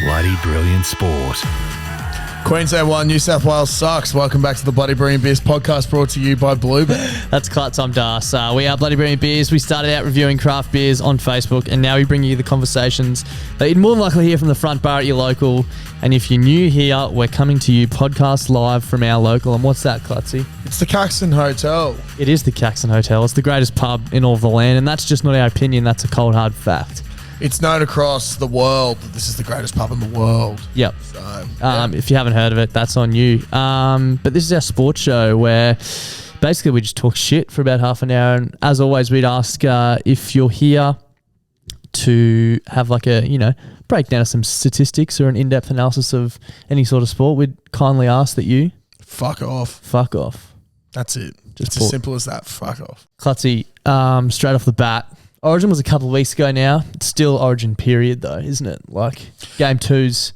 bloody brilliant sport. Queensland 1, New South Wales sucks. Welcome back to the Bloody Brilliant Beers podcast brought to you by Bluebird. That's Clutz, I'm Das. We are Bloody Brilliant Beers. We started out reviewing craft beers on Facebook, and now we bring you the conversations that you'd more than likely hear from the front bar at your local. And if you're new here, we're coming to you podcast live from our local. And what's that, Clutzy? It's the Caxton Hotel. It is the Caxton Hotel. It's the greatest pub in all of the land, and that's just not our opinion. That's a cold, hard fact. It's known across the world that this is the greatest pub in the world. Yep. So, if you haven't heard of it, that's on you. But this is our sports show where basically we just talk shit for about half an hour. And as always, we'd ask if you're here to have like a, breakdown of some statistics or an in-depth analysis of any sort of sport. We'd kindly ask that you... Fuck off. Fuck off. That's it. It's as simple as that. Fuck off. Clutzy, straight off the bat, Origin was a couple of weeks ago now. It's still Origin period though, isn't it? Like Game 2's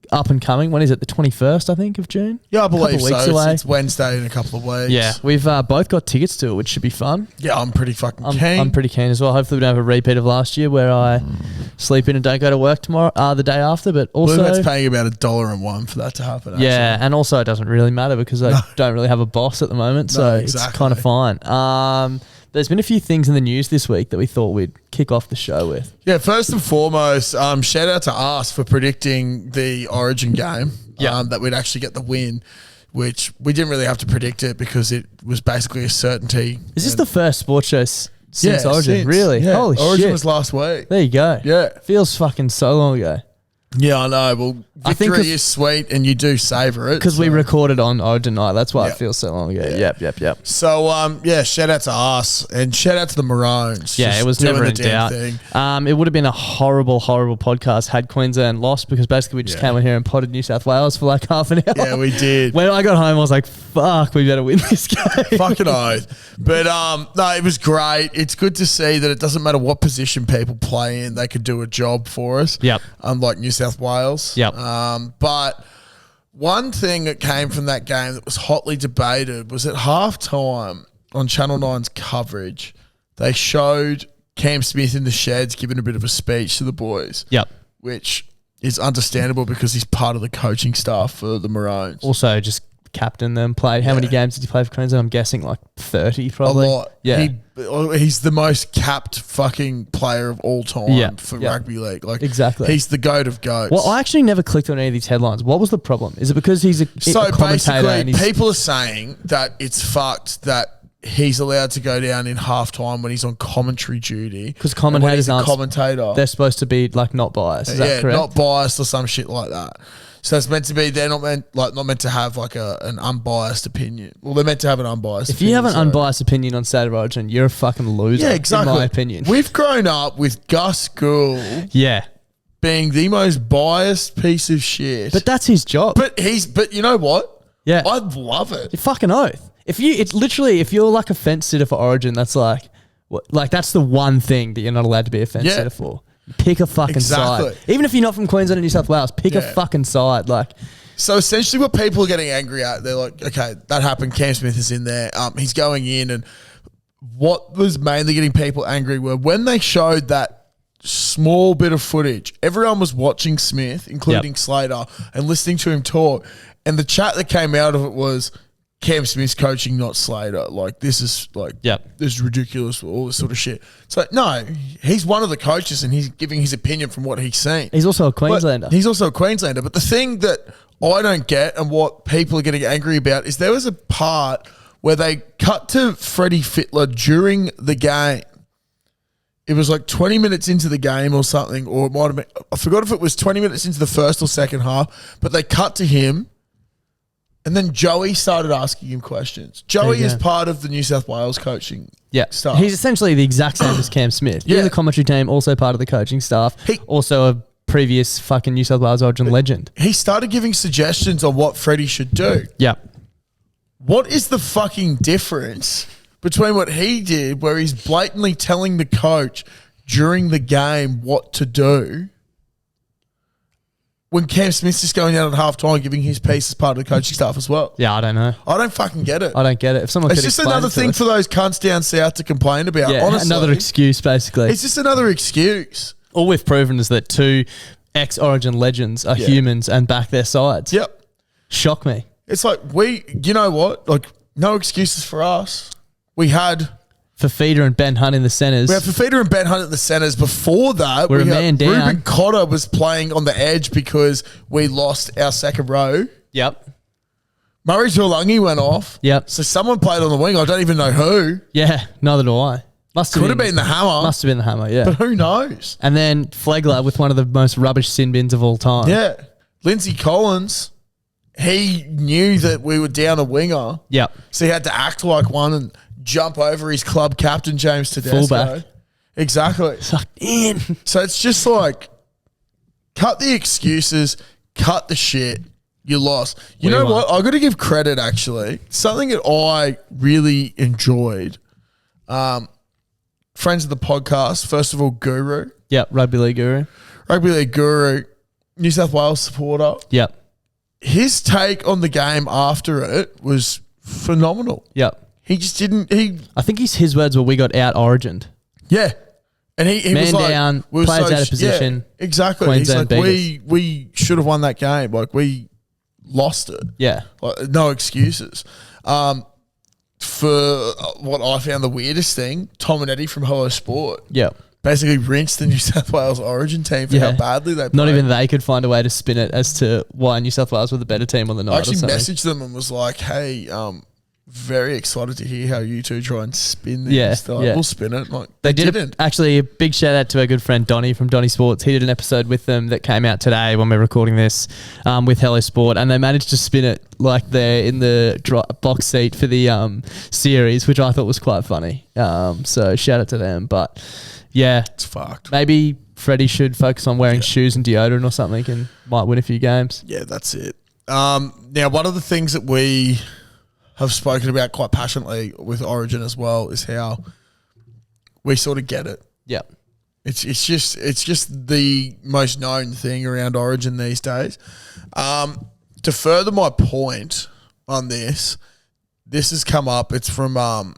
up and coming. When is it? The 21st, I think, of June? Yeah, I believe so. It's Wednesday in a couple of weeks. Yeah, we've both got tickets to it, which should be fun. Yeah, I'm pretty fucking keen. I'm pretty keen as well. Hopefully we don't have a repeat of last year where I sleep in and don't go to work tomorrow, the day after. But also... Bluebird's paying about $1.01 for that to happen, actually. Yeah, and also it doesn't really matter because I don't really have a boss at the moment, so it's kind of fine. There's been a few things in the news this week that we thought we'd kick off the show with. Yeah, first and foremost, shout out to us for predicting the Origin game, that we'd actually get the win, which we didn't really have to predict it because it was basically a certainty. Is this the first sports show since Origin? Really? Yeah. Holy Origin shit. was last week. There you go. Yeah. Feels fucking so long ago. Yeah, I know. Well, victory is sweet and you do savour it. Because we recorded on Origin night. That's why it feels so long ago. Yep. So, shout out to us and shout out to the Maroons. Yeah, it was never in doubt. It would have been a horrible, horrible podcast had Queensland lost because basically we just came in here and potted New South Wales for like half an hour. Yeah, we did. When I got home, I was like, fuck, we better win this game. Fucking oath. But, no, it was great. It's good to see that it doesn't matter what position people play in, they could do a job for us. Yep. Unlike New South Wales. Yep. But one thing that came from that game that was hotly debated was at halftime on Channel 9's coverage, they showed Cam Smith in the sheds giving a bit of a speech to the boys. Yep. Which is understandable because he's part of the coaching staff for the Maroons. Also, just captain them, played. How many games did he play for Queensland? I'm guessing like 30 probably. A lot. Yeah. He's the most capped fucking player of all time for rugby league. Like exactly. He's the GOAT of GOATs. Well, I actually never clicked on any of these headlines. What was the problem? Is it because he's a commentator? Basically, people are saying that it's fucked that he's allowed to go down in halftime when he's on commentary duty. Because commentators aren't... commentator. They're supposed to be like not biased. Is that correct? Not biased or some shit like that. So it's meant to be they're not meant to have like an unbiased opinion. Well, they're meant to have an unbiased opinion. If you have an unbiased opinion on State of Origin, you're a fucking loser. Yeah, exactly. In my opinion. We've grown up with Gus Gould being the most biased piece of shit. But that's his job. But you know what? Yeah. I love it. You fucking oath. If you're like a fence sitter for Origin, that's like that's the one thing that you're not allowed to be a fence sitter for. Pick a fucking side. Even if you're not from Queensland or New South Wales, pick a fucking side. So essentially what people are getting angry at, they're like, okay, that happened. Cam Smith is in there. He's going in. And what was mainly getting people angry were when they showed that small bit of footage, everyone was watching Smith, including Slater, and listening to him talk. And the chat that came out of it was, Cam Smith's coaching, not Slater. Like, this is this is ridiculous, all this sort of shit. So, no, he's one of the coaches and he's giving his opinion from what he's seen. He's also a Queenslander. But the thing that I don't get and what people are getting angry about is there was a part where they cut to Freddie Fittler during the game. It was like 20 minutes into the game or something, or it might have been, I forgot if it was 20 minutes into the first or second half, but they cut to him. And then Joey started asking him questions. Joey is part of the New South Wales coaching staff. He's essentially the exact same as Cam Smith. You're the commentary team, also part of the coaching staff, also a previous fucking New South Wales Origin legend. He started giving suggestions on what Freddie should do. Yeah. What is the fucking difference between what he did, where he's blatantly telling the coach during the game what to do, when Cam Smith's just going out at halftime giving his piece as part of the coaching staff as well? Yeah, I don't know. I don't fucking get it. I don't get it. If someone it's just another thing for those cunts down south to complain about. Yeah, honestly, another excuse, basically. It's just another excuse. All we've proven is that two ex-Origin legends are humans and back their sides. Yep. Shock me. It's like you know what? Like, no excuses for us. We had Fafita and Ben Hunt in the centres. We had Fafita and Ben Hunt at the centres. Before that, We're a man down. Ruben Cotter was playing on the edge because we lost our second row. Yep. Murray Tuolungi went off. Yep. So someone played on the wing. I don't even know who. Yeah, neither do I. Could have been the Hammer. Must have been the Hammer, yeah. But who knows? And then Flegler with one of the most rubbish sin bins of all time. Yeah. Lindsay Collins, he knew that we were down a winger. Yep. So he had to act like one and jump over his club captain, James Tedesco. Fullback. Exactly. Sucked in. So it's just like, cut the excuses, cut the shit. You lost. You know what? I've got to give credit, actually. Something that I really enjoyed. Friends of the podcast, first of all, Guru. Yep, Rugby League Guru. Rugby League Guru, New South Wales supporter. Yep. His take on the game after it was phenomenal. Yep. He just didn't. I think his words were, "We got out Origined." Yeah. And he Man was like, down, players out of position. Yeah, exactly. Queensland He's like, we should have won that game. Like, we lost it. Yeah. Like, no excuses. For what I found the weirdest thing, Tom and Eddie from Hello Sport basically rinsed the New South Wales Origin team for how badly they played. Not even they could find a way to spin it as to why New South Wales were the better team on the night. I actually messaged them and was like, hey, very excited to hear how you two try and spin this. Like, we'll spin it. Like, they didn't. Actually, a big shout out to our good friend Donnie from Donnie Sports. He did an episode with them that came out today when we're recording this with Hello Sport, and they managed to spin it like they're in the box seat for the series, which I thought was quite funny. So shout out to them. But yeah, it's fucked. Maybe Freddie should focus on wearing shoes and deodorant or something and might win a few games. Yeah, that's it. Now, one of the things that we have spoken about quite passionately with Origin as well is how we sort of get it. Yeah. It's just the most known thing around Origin these days. To further my point on this has come up. It's from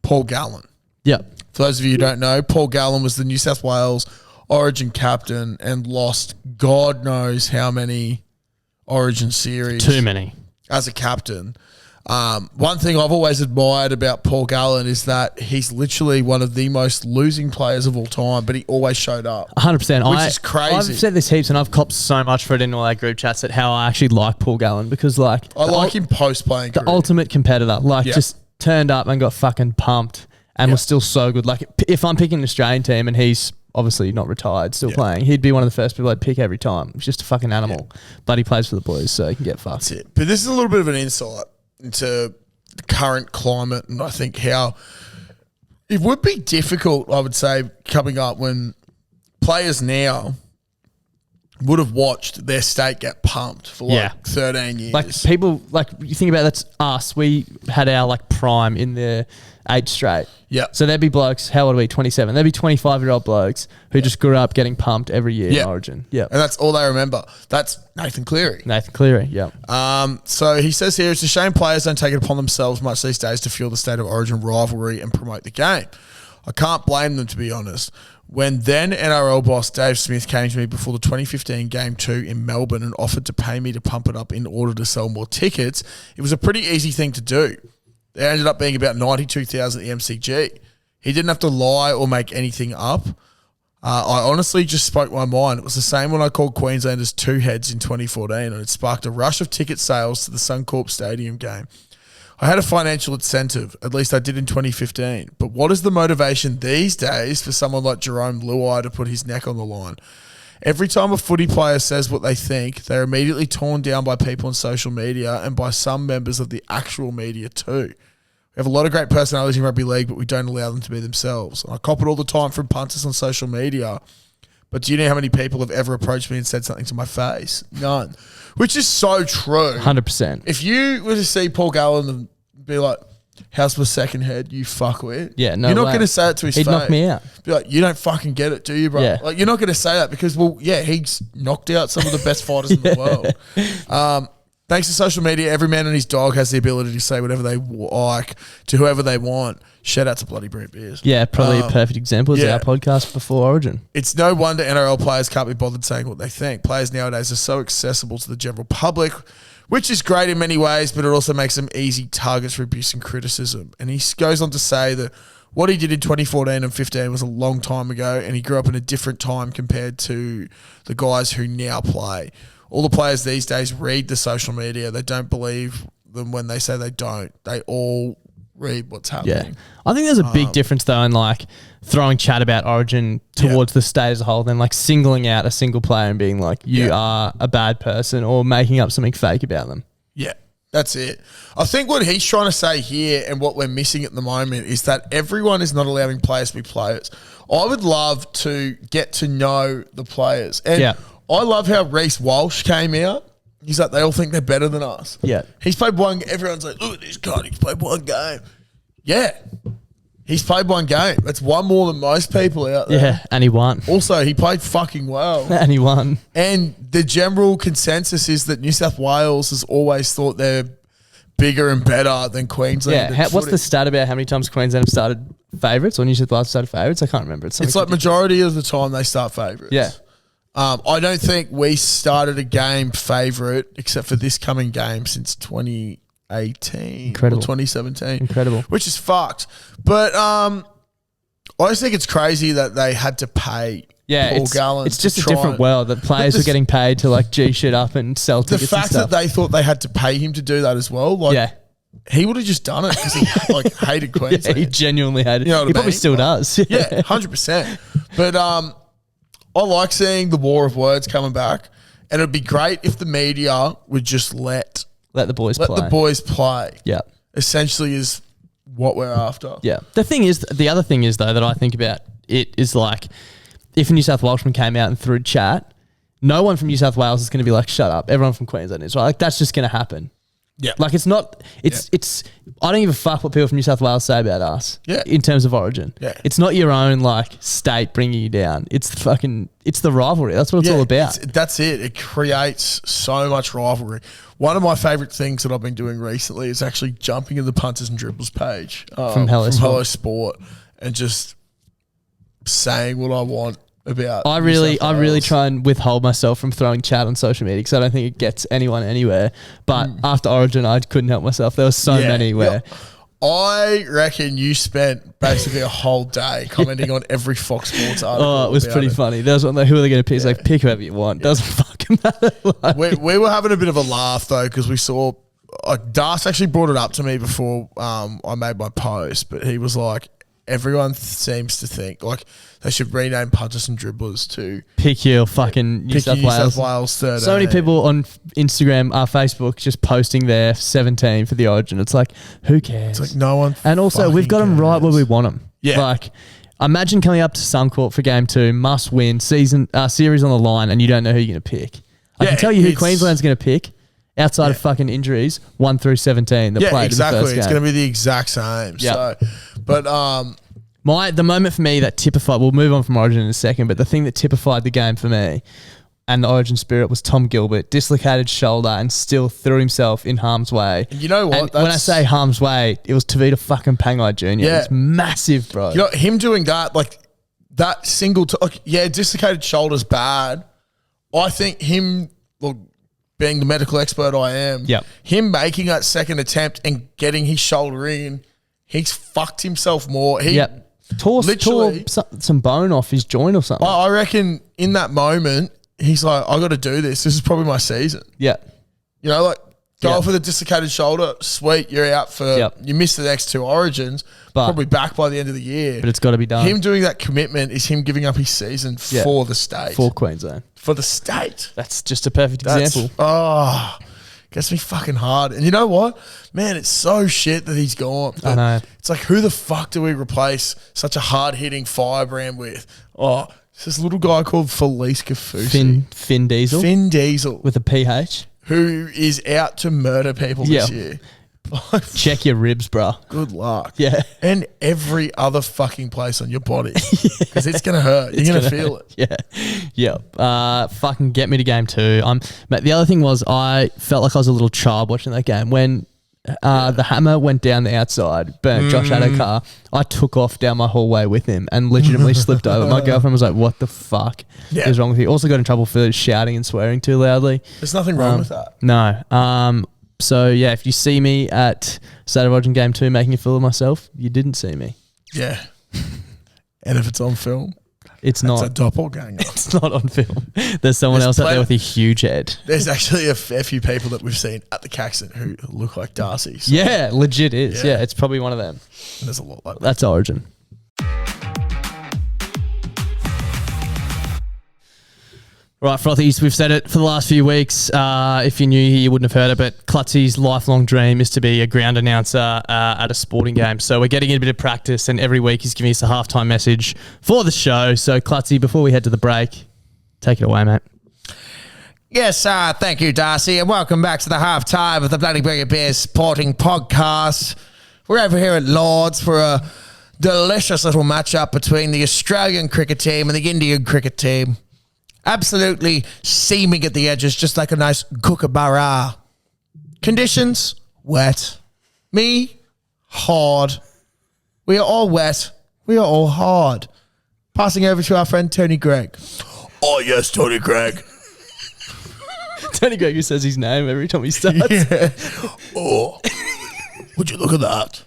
Paul Gallen. Yeah. For those of you who don't know, Paul Gallen was the New South Wales Origin captain and lost God knows how many Origin series. Too many. As a captain. One thing I've always admired about Paul Gallen is that he's literally one of the most losing players of all time, but he always showed up. 100%. Which is crazy. I've said this heaps, and I've copped so much for it in all our group chats at how I actually like Paul Gallen because, like, I like him post-playing career. The ultimate competitor. Like, just turned up and got fucking pumped and was still so good. Like, if I'm picking an Australian team and he's obviously not retired, still playing, he'd be one of the first people I'd pick every time. He's just a fucking animal. But he plays for the boys, so he can get fucked. That's it. But this is a little bit of an insight into the current climate, and I think how it would be difficult, I would say, coming up when players now would have watched their state get pumped for 13 years. Like people, like you think about that's us. We had our like prime in the 8 straight. Yeah. So there'd be blokes, how old are we, 27? There'd be 25-year-old blokes who just grew up getting pumped every year in Origin. Yeah. And that's all they remember. That's Nathan Cleary. Yeah. So he says here, it's a shame players don't take it upon themselves much these days to fuel the state of Origin rivalry and promote the game. I can't blame them, to be honest. When then NRL boss Dave Smith came to me before the 2015 Game 2 in Melbourne and offered to pay me to pump it up in order to sell more tickets, it was a pretty easy thing to do. There ended up being about 92,000 at the MCG. He didn't have to lie or make anything up. I honestly just spoke my mind. It was the same when I called Queenslanders two heads in 2014 and it sparked a rush of ticket sales to the Suncorp Stadium game. I had a financial incentive, at least I did in 2015. But what is the motivation these days for someone like Jerome Luai to put his neck on the line? Every time a footy player says what they think, they're immediately torn down by people on social media and by some members of the actual media too. We have a lot of great personalities in rugby league, but we don't allow them to be themselves. And I cop it all the time from punters on social media. But do you know how many people have ever approached me and said something to my face? None. Which is so true. 100%. If you were to see Paul Gallen and be like, how's my second head, you fuckwit? Yeah, no You're not way. going to say it to his face. He'd knock me out. Be like, you don't fucking get it, do you, bro? Yeah. Like, you're not going to say that because, well, yeah, he's knocked out some of the best fighters in the world. Thanks to social media, every man and his dog has the ability to say whatever they like to whoever they want. Shout out to bloody Brent Beers. Yeah, probably a perfect example is our podcast before Origin. It's no wonder NRL players can't be bothered saying what they think. Players nowadays are so accessible to the general public, which is great in many ways, but it also makes them easy targets for abuse and criticism. And he goes on to say that what he did in 2014 and 15 was a long time ago, and he grew up in a different time compared to the guys who now play. All the players these days read the social media. They don't believe them when they say they don't. They all read what's happening. Yeah. I think there's a big difference, though, in like throwing chat about Origin towards the state as a whole than like singling out a single player and being like, you are a bad person or making up something fake about them. Yeah. That's it. I think what he's trying to say here and what we're missing at the moment is that everyone is not allowing players to be players. I would love to get to know the players. And I love how Reece Walsh came out. He's like, they all think they're better than us. Yeah. He's played one, everyone's like, look at this guy, he's played one game. Yeah. He's played one game. That's one more than most people out there. Yeah, and he won. Also, he played fucking well. And he won. And the general consensus is that New South Wales has always thought they're bigger and better than Queensland. Yeah, what's the stat about how many times Queensland have started favourites or New South Wales started favourites? I can't remember. It's like ridiculous. Majority of the time they start favourites. Yeah. I don't think we started a game favourite except for this coming game since 2018 Incredible. or 2017. Incredible. Which is fucked. But I just think it's crazy that they had to pay Paul Gallen. It's just a different world that players were getting paid to like G shit up and sell tickets. The fact that they thought they had to pay him to do that as well, like he would have just done it because he like hated Queensland. He genuinely hated it. You know what He I probably mean? still does. Yeah, 100%. But I like seeing the war of words coming back, and it'd be great if the media would just let the boys play. the boys play. Yeah. Essentially is what we're after. Yeah. The other thing is though that I think about it is like if a New South Welshman came out and threw chat, no one from New South Wales is going to be like, shut up. Everyone from Queensland is, right? Like that's just going to happen. Yeah. Like it's not, it's, I don't give a fuck what people from New South Wales say about us. Yeah. In terms of Origin. Yeah. It's not your own like state bringing you down. It's the rivalry. That's what it's all about. That's it. It creates so much rivalry. One of my favourite things that I've been doing recently is actually jumping in the punters and dribblers page From Hello Sport and just saying what I want about. I really try and withhold myself from throwing chat on social media because I don't think it gets anyone anywhere. But after Origin, I couldn't help myself. There were so many where. I reckon you spent basically a whole day commenting on every Fox Sports article. Oh, it was pretty funny. There was one like, who are they going to pick? It's like, pick whoever you want. Doesn't fucking matter. Like, we were having a bit of a laugh though because we saw Das actually brought it up to me before I made my post, but he was like, everyone seems to think like they should rename punters and dribblers to pick your fucking New South Wales 13. So many people on Instagram, Facebook, just posting their 17 for the Origin. It's like, who cares? It's like no one. And also, we've got them right where we want them. Yeah. Like, imagine coming up to Suncorp for game 2, must win series on the line, and you don't know who you're going to pick. I can tell you who Queensland's going to pick. Outside of fucking injuries, 1 through 17 that played exactly. in the first game. It's going to be the exact same. Yeah. So, but the moment for me that typified, we'll move on from Origin in a second, but the thing that typified the game for me and the Origin spirit was Tom Gilbert, dislocated shoulder and still threw himself in harm's way. And you know what? And when I say harm's way, it was Tavita fucking Pangai Jr. Yeah. It's massive, bro. You know, him doing that, like that single, dislocated shoulder's bad. I think him, being the medical expert I am, him making that second attempt and getting his shoulder in, he's fucked himself more. He tore some bone off his joint or something. I reckon in that moment, he's like, I got to do this. This is probably my season. Yeah. You know, like go for the dislocated shoulder. Sweet, you're out for, you missed the next 2 Origins, probably back by the end of the year. But it's got to be done. Him doing that commitment is him giving up his season for the state. For Queensland. For the state. That's just a perfect example. Gets me fucking hard. And you know what? Man, it's so shit that he's gone. I know. It's like, who the fuck do we replace such a hard-hitting firebrand with? Oh, it's this little guy called Felice Kafusi. Finn Diesel. Finn Diesel. With a PH. Who is out to murder people this year. check your ribs, bro. Good luck. Yeah. And every other fucking place on your body. Because it's going to hurt. You're going to feel it. Yeah. Fucking get me to game 2. Mate, the other thing was I felt like I was a little child watching that game. When the hammer went down the outside, burnt Josh Adokar, I took off down my hallway with him and legitimately slipped over. My girlfriend was like, what the fuck is wrong with you? Also got in trouble for shouting and swearing too loudly. There's nothing wrong with that. No. So, yeah, if you see me at Saturday Watching Game 2 making a fool of myself, you didn't see me. Yeah. And if it's on film, it's not. It's a doppelganger. It's not on film. There's someone else out there with a huge head. There's actually a fair few people that we've seen at the Caxton who look like Darcy. So. Yeah, legit is. Yeah, it's probably one of them. And there's a lot like that. That's Origin. Right, Frothies, we've said it for the last few weeks. If you're new here, you wouldn't have heard it, but Clutzy's lifelong dream is to be a ground announcer at a sporting game. So we're getting in a bit of practice, and every week he's giving us a halftime message for the show. So, Clutzy, before we head to the break, take it away, mate. Yes, thank you, Darcy, and welcome back to the halftime of the Bloody Burger Bears Sporting Podcast. We're over here at Lord's for a delicious little matchup between the Australian cricket team and the Indian cricket team. Absolutely seaming at the edges, just like a nice kookaburra. Conditions, wet. Me, hard. We are all wet. We are all hard. Passing over to our friend Tony Gregg. Oh, yes, Tony Gregg. Tony Gregg, who says his name every time he starts. Yeah. Oh, would you look at that?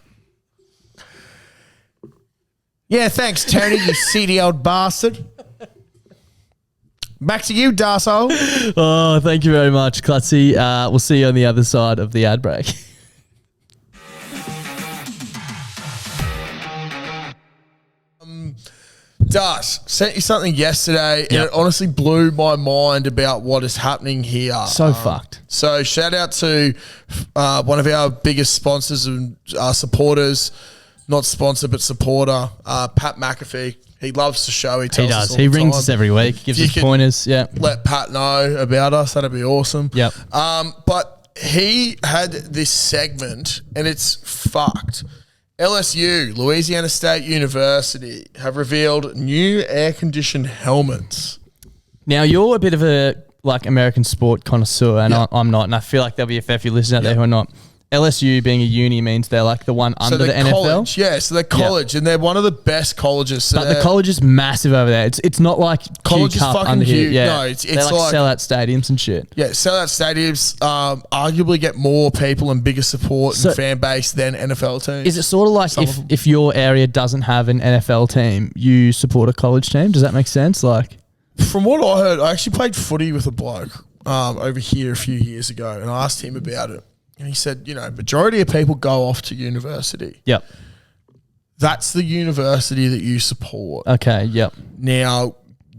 Yeah, thanks, Tony, you seedy old bastard. Back to you, Darso. Oh, thank you very much, Clutzy. We'll see you on the other side of the ad break. Darsh, sent you something yesterday, and it honestly blew my mind about what is happening here. So fucked. So shout out to one of our biggest sponsors and supporters, not sponsor, but supporter, Pat McAfee. He loves the show. He tells us all He the rings time. us every week, gives us pointers. Yeah. Let Pat know about us. That'd be awesome. Yep. But he had this segment, and it's fucked. LSU, Louisiana State University, have revealed new air-conditioned helmets. Now, you're a bit of a American sport connoisseur, and I'm not, and I feel like there'll be a fair few listeners out there who are not. LSU being a uni means they're like the one under the NFL. College, yeah, so they're college, and they're one of the best colleges. So but the college is massive over there. It's not like college is fucking under huge. Here. Yeah. No, it's they like sellout stadiums and shit. Yeah, sellout stadiums arguably get more people and bigger support and fan base than NFL teams. Is it sort of like if your area doesn't have an NFL team, you support a college team? Does that make sense? Like, from what I heard, I actually played footy with a bloke over here a few years ago, and I asked him about it. And he said, majority of people go off to university. Yep. That's the university that you support. Okay, yep. Now,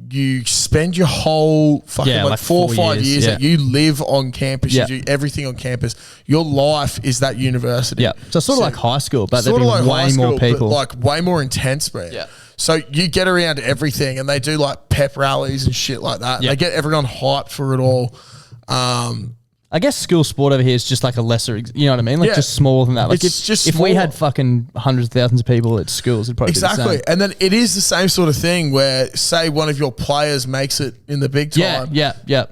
you spend your whole fucking like 4 or 5 years that you live on campus, you do everything on campus. Your life is that university. Yeah. So it's sort of like high school, but there'd be like way more people. But like way more intense, man. Yeah. So you get around everything, and they do like pep rallies and shit like that. Yep. They get everyone hyped for it all. I guess school sport over here is just like a lesser, you know what I mean? Like just smaller than that. Like if we had fucking hundreds of thousands of people at schools, it'd probably be the same. And then it is the same sort of thing where, say, one of your players makes it in the big time. Yeah.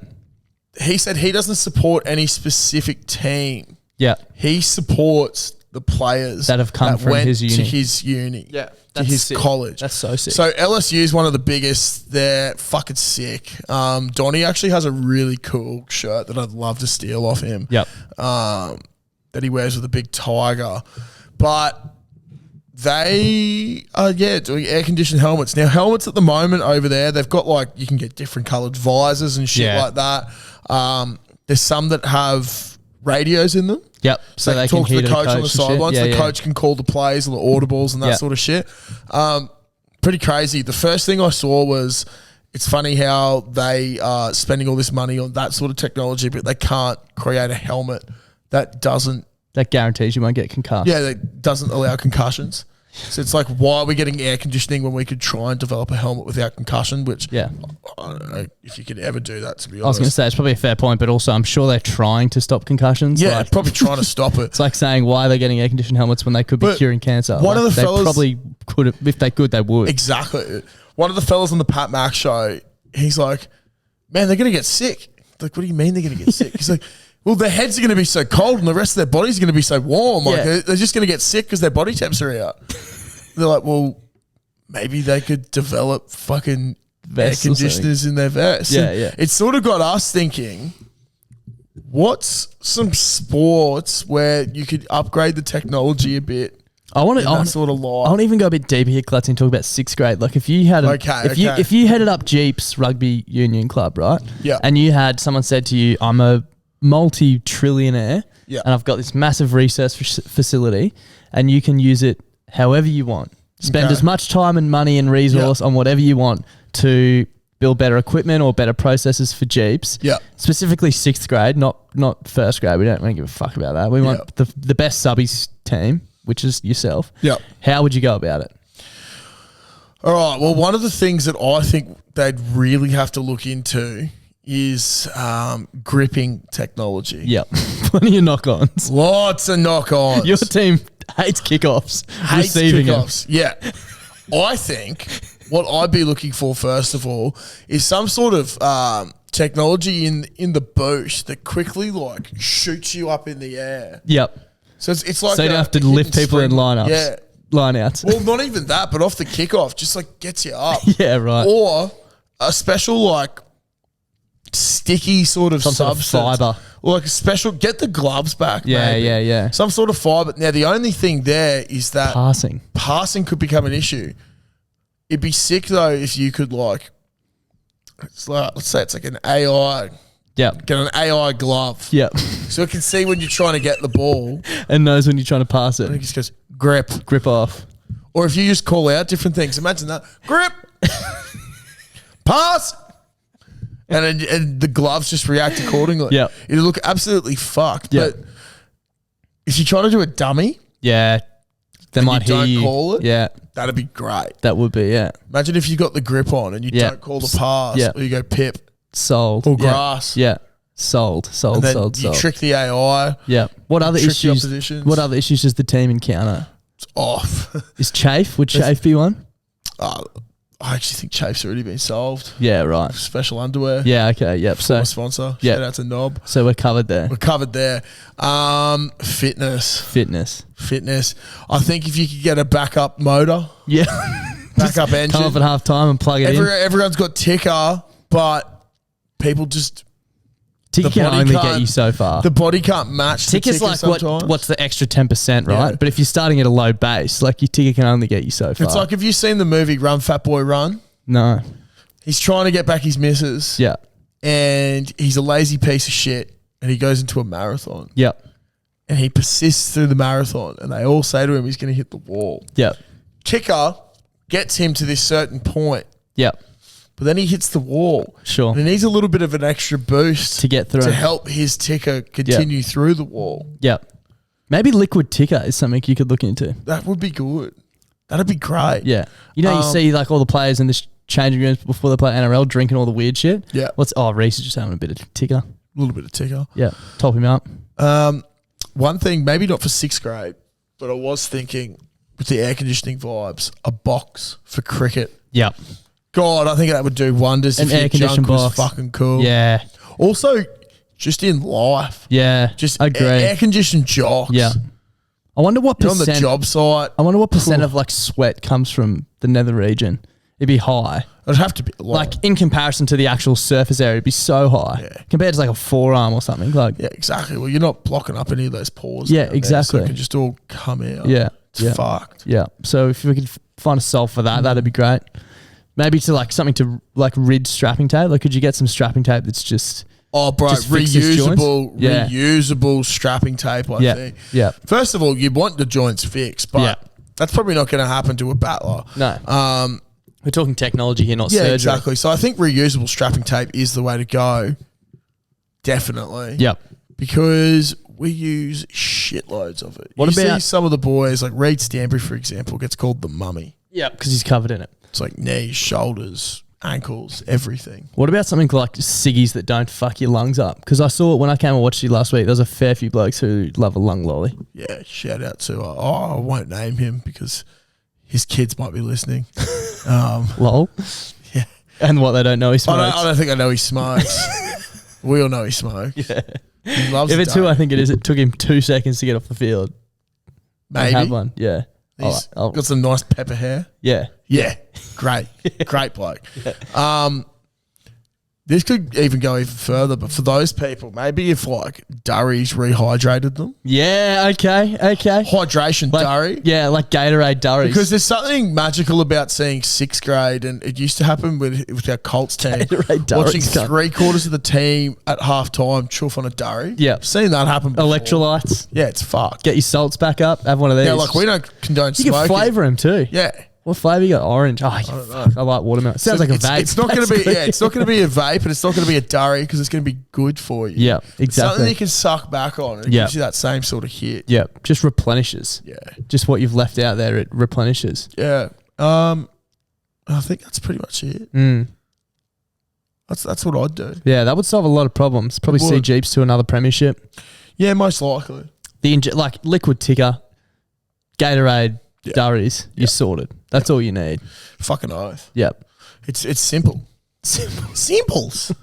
He said he doesn't support any specific team. Yeah. He supports the players that have come from his uni. To his uni. Yeah. To his sick. college. That's so sick. So LSU is one of the biggest. They're fucking sick. Donnie actually has a really cool shirt that I'd love to steal off him. Yep. That he wears with a big tiger. But they are, doing air-conditioned helmets. Now, helmets at the moment over there, they've got like, you can get different coloured visors and shit like that. There's some that have radios in them. Yep. So they can talk to the coach on the sidelines. The coach can call the plays or the audibles and that sort of shit. Pretty crazy. The first thing I saw was, it's funny how they are spending all this money on that sort of technology, but they can't create a helmet that doesn't... That guarantees you won't get concussed. Yeah, that doesn't allow concussions. So it's like, why are we getting air conditioning when we could try and develop a helmet without concussion? Which I don't know if you could ever do that, to be honest. I was going to say, it's probably a fair point, but also I'm sure they're trying to stop concussions. Yeah, probably trying to stop it. It's like saying, why are they getting air conditioned helmets when they could be curing cancer? One of the they fellas probably could have, if they could, they would. Exactly. One of the fellas on the Pat Mack show, he's like, man, they're going to get sick. Like, what do you mean they're going to get sick? He's like, well, their heads are going to be so cold and the rest of their body's going to be so warm. Like, they're just going to get sick because their body temps are out. They're like, well, maybe they could develop fucking air conditioners in their vests. Yeah. It sort of got us thinking, what's some sports where you could upgrade the technology a bit? I want to sort of lie. I want to even go a bit deeper here, Clutz, and talk about 6th grade. Like if you had if you headed up Jeep's rugby union club, right? Yeah. And you had someone said to you, I'm a multi-trillionaire, and I've got this massive research facility, and you can use it however you want. Spend as much time and money and resource on whatever you want to build better equipment or better processes for Jeeps. Yeah. Specifically 6th grade, not 1st grade. We don't give a fuck about that. We want the best subbies team, which is yourself. Yeah. How would you go about it? All right. Well, one of the things that I think they'd really have to look into is gripping technology. Yep. Plenty of knock-ons. Lots of knock-ons. Your team hates kickoffs. Hates kickoffs. Yeah. I think what I'd be looking for, first of all, is some sort of technology in the boot that quickly like shoots you up in the air. Yep. So it's like, so you don't have to lift people in lineups. Yeah. Line-outs. Well, not even that, but off the kickoff, just like gets you up. Yeah, right. Or a special like sticky sort of substance. Sort of fiber. Or like a special, get the gloves back. Yeah, maybe. yeah. Some sort of fiber. Now, the only thing there is that passing could become an issue. It'd be sick though if you could like, it's like, let's say it's like an AI. Yeah. Get an AI glove. Yeah. So it can see when you're trying to get the ball. And knows when you're trying to pass it. And it just goes, grip. Grip off. Or if you just call out different things. Imagine that. Grip. Pass. And the gloves just react accordingly. Yeah. It'll look absolutely fucked. Yep. But if you try to do a dummy. Yeah. They might hear you. Don't call it. Yeah. That'd be great. That would be, yeah. Imagine if you got the grip on and you don't call the pass. Yeah. Or you go pip. Sold. Or grass. Yeah. Sold. And then you trick the AI. Yeah. What other issues? What other issues does the team encounter? It's off. Is chafe? Would chafe be one? I actually think chafe's already been solved. Yeah, right. Special underwear. Yeah, okay, yep. So sponsor. Shout out to Knob. So we're covered there. Fitness. I think if you could get a backup motor. Yeah. Backup engine. Come up at half time and plug it in. Everyone's got ticker, but people just... Ticker can only get you so far. The body can't match Ticker's the ticker like sometimes. what's the extra 10%, right? Yeah. But if you're starting at a low base, like your ticker can only get you so far. It's like, have you seen the movie Run Fat Boy Run? No. He's trying to get back his missus. Yeah. And he's a lazy piece of shit. And he goes into a marathon. Yep. And he persists through the marathon. And they all say to him he's going to hit the wall. Yep. Ticker gets him to this certain point. Yep. But then he hits the wall. Sure. And he needs a little bit of an extra boost to get through, to help his ticker continue through the wall. Yep. Maybe liquid ticker is something you could look into. That would be good. That'd be great. Yeah. You know, you see like all the players in the changing rooms before they play NRL drinking all the weird shit. Yeah. Reece is just having a bit of ticker. A little bit of ticker. Yeah. Top him up. One thing, maybe not for 6th grade, but I was thinking with the air conditioning vibes, a box for cricket. Yep. God, I think that would do wonders if your junk was fucking cool. Yeah. Also, just in life. Yeah. Just agree. Air-conditioned jocks. Yeah. I wonder what You're percent on the job site. I wonder what percent of like sweat comes from the nether region. It'd be high. It'd have to be a lot. Like in comparison to the actual surface area, it'd be so high. Yeah. Compared to like a forearm or something. Like yeah, exactly. Well, you're not blocking up any of those pores. Yeah, exactly. So it can just all come out. Yeah. It's fucked. Yeah. So if we could find a solve for that, that'd be great. Maybe to like something to like rid strapping tape. Like, could you get some strapping tape that's just reusable strapping tape? I think. Yeah. First of all, you want the joints fixed, but that's probably not going to happen to a battler. No. We're talking technology here, not surgery. Exactly. So I think reusable strapping tape is the way to go. Definitely. Yep. Because we use shitloads of it. What you about- see some of the boys, like Reed Stanbury, for example, gets called the mummy. Yeah, because he's covered in it. It's like knees, shoulders, ankles, everything. What about something like ciggies that don't fuck your lungs up? Because I saw when I came and watched you last week, there was a fair few blokes who love a lung lolly. Yeah, shout out to, I won't name him because his kids might be listening. Lol. Yeah. And what, they don't know he smokes? I don't think I know he smokes. We all know he smokes. Yeah. He loves If it. it's who I think it is, it took him 2 seconds to get off the field. Maybe. Have one. Yeah. He's I'll- got some nice pepper hair. yeah. Yeah, great. Great bloke. This could even go even further, but for those people, maybe if like Durries rehydrated them. Yeah, okay. Hydration Durry. Yeah, like Gatorade Durries. Because there's something magical about seeing 6th grade, and it used to happen with our Colts team. Gatorade Durries, Watching cunt. 3/4 of the team at half time chuff on a Durry. Yeah. Seen that happen before. Electrolytes. Yeah, it's fucked. Get your salts back up. Have one of these. Yeah, like we don't condone You can smoking. flavour them too. Yeah. What flavour you got? Orange. Oh, fuck, I like watermelon. Sounds like a it's, vape. It's not going to be. Yeah, it's not going to be a vape, and it's not going to be a Durry because it's going to be good for you. Yeah, It's something exactly. you can suck back on. And it Yeah. gives you that same sort of hit. Yeah, just replenishes. Yeah. Just what you've left out there, it replenishes. Yeah. I think that's pretty much it. Mm. That's what I'd do. Yeah, that would solve a lot of problems. Probably It see would. Jeeps to another premiership. Yeah, most likely. Like liquid ticker, Gatorade, Yeah. Durries, you're sorted. That's all you need. Fucking oath. Yep. It's simple. Simples.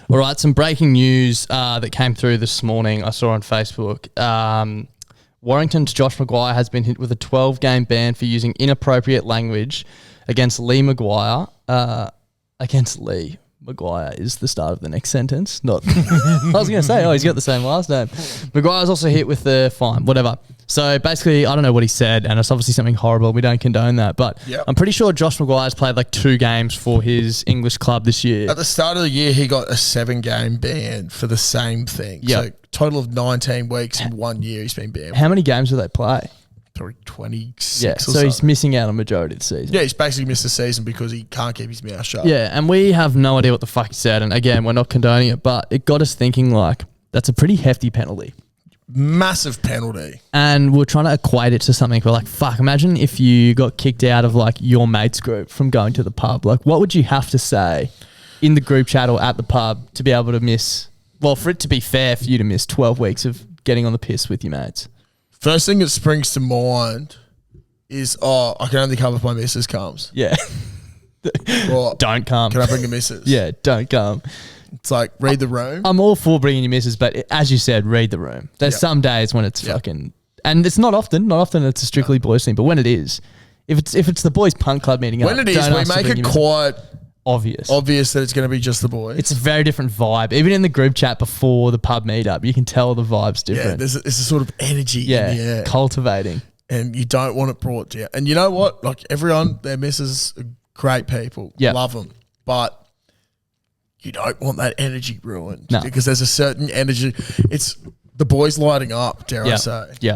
All right, some breaking news that came through this morning. I saw on Facebook. Warrington's Josh Maguire has been hit with a 12-game ban for using inappropriate language against Lee Maguire. Against Lee Maguire is the start of the next sentence. Not. I was going to say, he's got the same last name. Maguire's also hit with the fine, whatever. So basically, I don't know what he said, and it's obviously something horrible. We don't condone that, but Yep. I'm pretty sure Josh Maguire's played like 2 games for his English club this year. At the start of the year, he got a 7-game ban for the same thing. Yep. So total of 19 weeks in 1 year he's been banned. How many games do they play? Probably 26 Yeah, or so something. he's missing out on majority of the season. Yeah, he's basically missed the season because he can't keep his mouth shut. Yeah, and we have no idea what the fuck he said. And again, we're not condoning it, but it got us thinking like, that's a pretty hefty penalty. Massive penalty. And we're trying to equate it to something. We're like, fuck, imagine if you got kicked out of like your mates group from going to the pub. Like, what would you have to say in the group chat or at the pub to be able to miss, well, for it to be fair for you to miss 12 weeks of getting on the piss with your mates? First thing that springs to mind is, I can only come if my missus comes. Yeah. Or, Don't come. can I bring a missus? Yeah, don't come. It's like, read the room. I'm all for bringing your missus, but as you said, read the room. There's Yep. some days when it's Yep. fucking, and it's not often it's a strictly boys thing, but when it is, if it's the boys punk club meeting When up, it is, don't we ask to make bring it your missus. quite obvious. that it's going to be just the boys. It's a very different vibe. Even in the group chat before the pub meetup, you can tell the vibe's yeah, different. there's a sort of energy in the air. Cultivating. And you don't want it brought down. And you know what? Like, everyone, their missus are great people. Yep. Love them. But you don't want that energy ruined. No. Because there's a certain energy. It's the boys lighting up, dare I Yeah, say. yeah.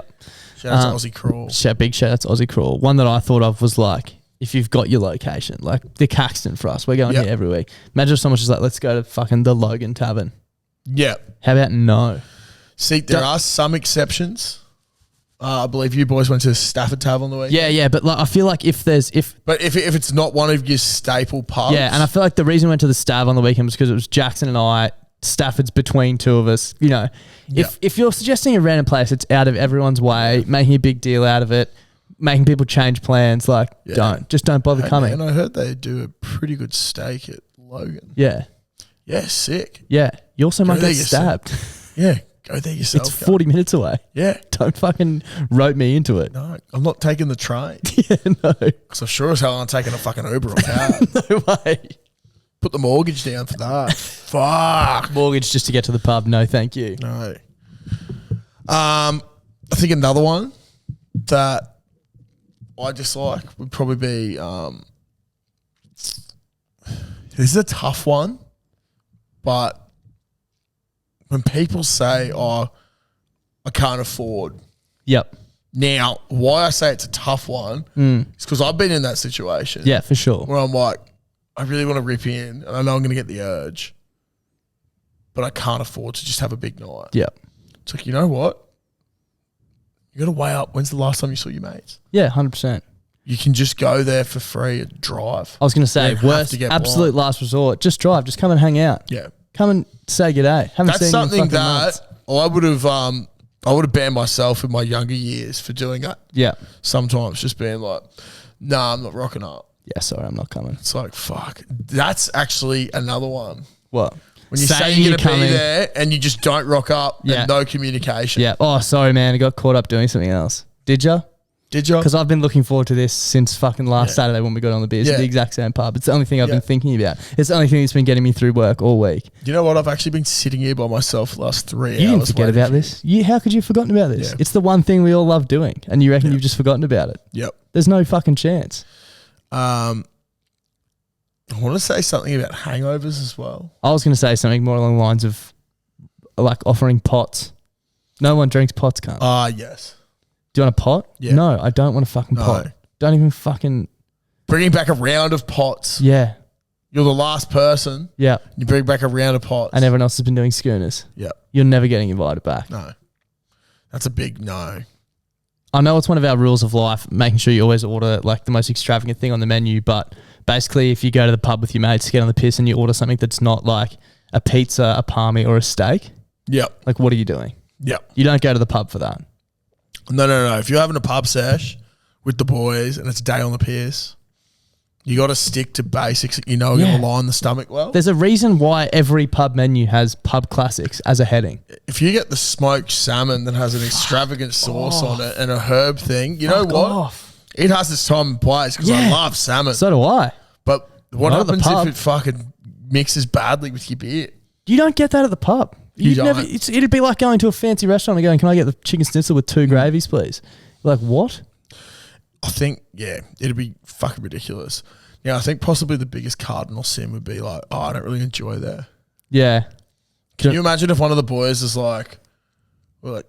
Shout out to Aussie Crawl. Big shout out to Aussie Crawl. One that I thought of was like, if you've got your location, like the Caxton for us, we're going Yep. here every week. Imagine if someone's just like, let's go to fucking the Logan Tavern. Yeah. How about no? See, there Don't- are some exceptions. I believe you boys went to Stafford Tavern on the week. Yeah, but like I feel like if But if it's not one of your staple pubs. yeah, and I feel like the reason we went to the Stav on the weekend was because it was Jackson and I. Stafford's between two of us. You know, if you're suggesting a random place, it's out of everyone's way, making a big deal out of it, making people change plans. Like, don't bother Hey, coming. And I heard they do a pretty good steak at Logan. Yeah, Yeah, sick. yeah. You also might there get yourself. stabbed. Yeah, go there yourself. It's 40 minutes away. Yeah. Don't fucking rope me into it. No, I'm not taking the train. Yeah, no, Because I'm sure as hell I'm taking a fucking Uber or cab. no way. Put the mortgage down for that. Fuck. Mortgage just to get to the pub. No, thank you. No. I think another one that I dislike would probably be this is a tough one, but when people say, I can't afford. Yep. Now, why I say it's a tough one is because I've been in that situation. Yeah, for sure. Where I'm like, I really want to rip in and I know I'm going to get the urge. but I can't afford to just have a big night. Yeah. It's like, you know what? You got to weigh up. When's the last time you saw your mates? Yeah, 100%. You can just go there for free and drive. I was going to say, You don't have worst, to get absolute blind. last resort. Just drive. Just come and hang out. Yeah. Come and say g'day. Haven't That's seen you in something fucking that months. I would have banned myself in my younger years for doing that. Yeah. Sometimes just being like, nah, I'm not rocking up. Yeah, sorry, I'm not coming. It's like, fuck. That's actually another one. What? When you say Saying you're going to be coming. there and you just don't rock up Yeah. and no communication. Yeah. Oh, sorry, man. I got caught up doing something else. Did ya? Did you? Because I've been looking forward to this since fucking last Saturday when we got on the beers at Yeah. the exact same pub. It's the only thing I've Yeah. been thinking about. It's the only thing that's been getting me through work all week. You know what? I've actually been sitting here by myself the last 3 hours. You didn't forget waiting about for you. this. How could you have forgotten about this? Yeah. It's the one thing we all love doing, and you reckon you've just forgotten about it. Yep. There's no fucking chance. I want to say something about hangovers as well. I was going to say something more along the lines of like offering pots. No one drinks pots, cunt. Yes. Do you want a pot? Yeah. No, I don't want a fucking No. pot. Don't even fucking... Bringing back a round of pots. Yeah. You're the last person. Yeah. You bring back a round of pots. And everyone else has been doing schooners. Yep. You're never getting invited back. No. That's a big no. I know it's one of our rules of life, making sure you always order like the most extravagant thing on the menu, but basically if you go to the pub with your mates to get on the piss and you order something that's not like a pizza, a palmy or a steak, Yep. like what are you doing? Yep. You don't go to the pub for that. No. If you're having a pub sesh with the boys and it's a day on the piss, you got to stick to basics. You know, you're going to line the stomach well. There's a reason why every pub menu has pub classics as a heading. If you get the smoked salmon that has an extravagant sauce on it and a herb thing, you know Fuck what? off. It has its time and place because I Yeah. love salmon. So do I. But what Not at the happens pub. if it fucking mixes badly with your beer? You don't get that at the pub. You You'd never. don't. It'd be like going to a fancy restaurant and going, "Can I get the chicken schnitzel with 2 gravies, please?" You're like, what? I think, it'd be fucking ridiculous. Yeah, I think possibly the biggest cardinal sin would be like, I don't really enjoy there. Yeah. Can you imagine if one of the boys is like, we're like,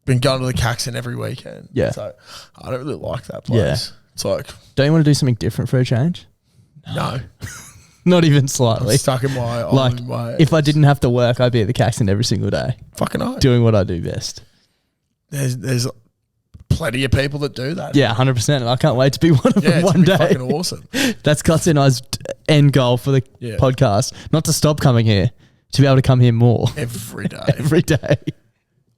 been going to the Caxton every weekend? Yeah. It's like, I don't really like that place. It's like, Don't you want to do something different for a change? no. Not even I'm slightly. stuck in my Like, own way. if I didn't have to work, I'd be at the Caxton every single day, fucking hell. doing what I do best. There's plenty of people that do that. Yeah, 100%. And I can't wait to be one of Yeah, them it's one gonna day. be fucking awesome. That's Clutz and I's end goal for the Yeah. podcast. Not to stop coming here, to be able to come here more Every day. every day.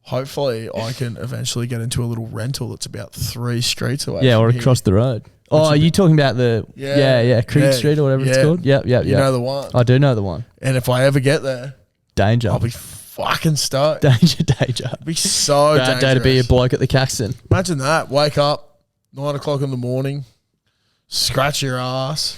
Hopefully I can eventually get into a little rental that's about 3 streets away. Yeah, from or here. across the road. Oh, are you talking about the Creed Yeah. Street or whatever it's Yeah. called? Yep. You know the one. I do know the one. And if I ever get there, Danger. I'll be fucking stoked. Danger. It'd be so Bad day to be a dangerous. bloke at the Caxton. Imagine that. Wake up, 9 o'clock in the morning, scratch your ass,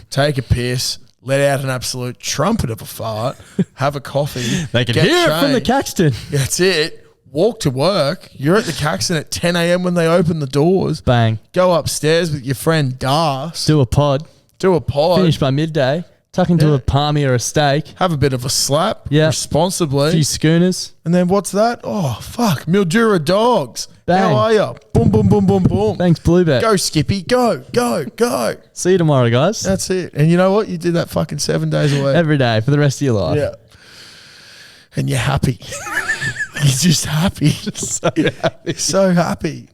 take a piss, let out an absolute trumpet of a fart, have a coffee. They can get hear it from the changed. Caxton. That's it. Walk to work. You're at the Caxton at 10 a.m. when they open the doors. Bang. Go upstairs with your friend Das. Do a pod. Do a pod. Finish by midday. Tuck into Yeah. a palmy or a steak. Have a bit of a slap. Yeah. Responsibly. A few schooners. And then what's that? Oh, fuck. Mildura dogs. Bang. How are you? Boom, boom, boom, boom, boom. Thanks, Bluebet. Go, Skippy. Go, go, go. See you tomorrow, guys. That's it. And you know what? You did that fucking 7 days a week. Every day for the rest of your life. Yeah. And you're happy. You're just happy. So happy.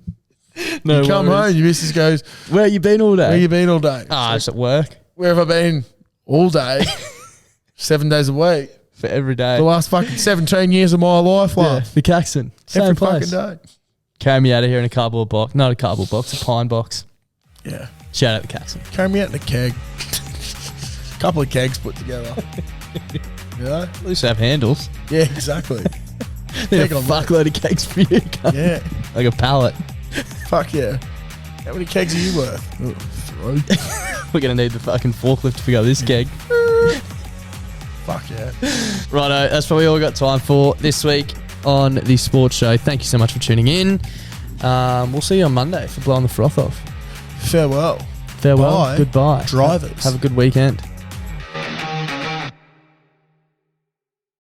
No You come worries. home, your missus goes, Where you been all day? where you been all day? Ah, it's at work Where have I been all day? 7 days a week. for every day. The last fucking 17 years of my life, Yeah, love. the Caxton. Same Every place. fucking day. Carry me out of here in a cardboard box. Not a cardboard box, a pine box. Yeah. Shout out the Caxton. Carry me out in a keg. Couple of kegs put together. You know? At least have handles. Yeah, exactly. Need a Keg on that. fuckload of cakes for you. cunt. Yeah. Like a pallet. Fuck yeah. How many kegs are you worth? Oh, 3. We're going to need the fucking forklift to pick up this keg. Fuck yeah. Righto, that's probably all we got time for this week on the sports show. Thank you so much for tuning in. We'll see you on Monday for blowing the froth off. Farewell. Farewell. Bye. Goodbye. Drivers. Have a good weekend.